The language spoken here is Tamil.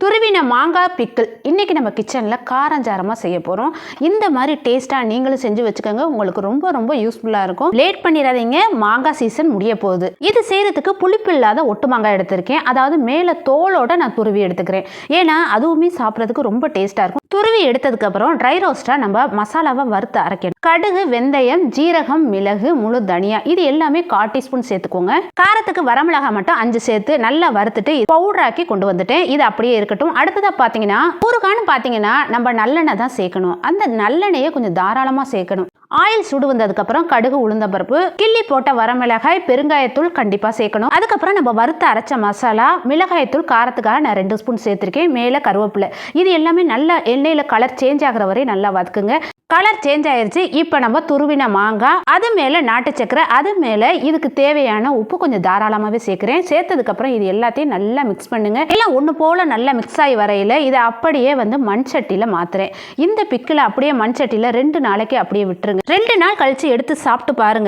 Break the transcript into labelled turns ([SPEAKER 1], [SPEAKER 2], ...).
[SPEAKER 1] துருவின மாங்காய் பிக்கிள் இன்றைக்கி நம்ம கிச்சனில் காரஞ்சாரமாக செய்ய போகிறோம். இந்த மாதிரி டேஸ்ட்டாக நீங்களும் செஞ்சு வச்சுக்கோங்க. உங்களுக்கு ரொம்ப ரொம்ப யூஸ்ஃபுல்லாக இருக்கும். லேட் பண்ணிடாதீங்க, மாங்காய் சீசன் முடிய போகுது. இது செய்கிறதுக்கு புளிப்பு இல்லாத ஒட்டு மாங்காய் எடுத்திருக்கேன். அதாவது மேலே தோலோடு நான் துருவி எடுத்துக்கிறேன். ஏன்னா அதுவுமே சாப்பிட்றதுக்கு ரொம்ப டேஸ்ட்டாக இருக்கும். துருவி எடுத்ததுக்கப்புறம் ட்ரை ரோஸ்ட்டாக நம்ம மசாலாவை வறுத்து அரைக்கணும். கடுகு, வெந்தயம், ஜீரகம், மிளகு, முழு தனியா இது எல்லாமே 1/4 டீஸ்பூன் சேர்த்துக்கோங்க. காரத்துக்கு வரமிளகாய் மட்டும் 5 சேர்த்து நல்லா வறுத்துட்டு பவுடராக்கி கொண்டு வந்துட்டேன். இது அப்படியே இருக்கட்டும். அடுத்ததாக பார்த்தீங்கன்னா ஊறுகான்னு பார்த்தீங்கன்னா நம்ம நல்லெண்ணெய் தான் சேர்க்கணும். அந்த நல்லெண்ணெயை கொஞ்சம் தாராளமாக சேர்க்கணும். ஆயில் சுடு வந்ததுக்கப்புறம் கடுகு, உளுந்தம்பருப்பு, கிள்ளி போட்ட வரமிளகாய், பெருங்காயத்தூள் கண்டிப்பாக சேர்க்கணும். அதுக்கப்புறம் நம்ம வறுத்து அரைச்ச மசாலா, மிளகாயத்தூள் காரத்துக்காக நான் 2 ஸ்பூன் சேர்த்துருக்கேன். மேலே கருவேப்பிலை. இது எல்லாமே நல்லா எண்ணெயில் கலர் சேஞ்ச் ஆகிற வரை நல்லா வதக்குங்க. கலர் சேஞ்ச் ஆயிடுச்சு. இப்போ நம்ம துருவின மாங்காய், அது மேலே நாட்டு சக்கரை, அது மேலே இதுக்கு தேவையான உப்பு கொஞ்சம் தாராளமாகவே சேர்க்குறேன். சேர்த்ததுக்கப்புறம் இது எல்லாத்தையும் நல்லா மிக்ஸ் பண்ணுங்க. எல்லாம் ஒன்று போல் நல்லா மிக்ஸ் ஆகி வரையில் இதை அப்படியே மண் சட்டியில் மாற்றுறேன். இந்த பிக்கில் அப்படியே மண் சட்டியில் 2 நாளைக்கு அப்படியே விட்டுருங்க. 2 நாள் கழித்து எடுத்து சாப்பிட்டு பாருங்க.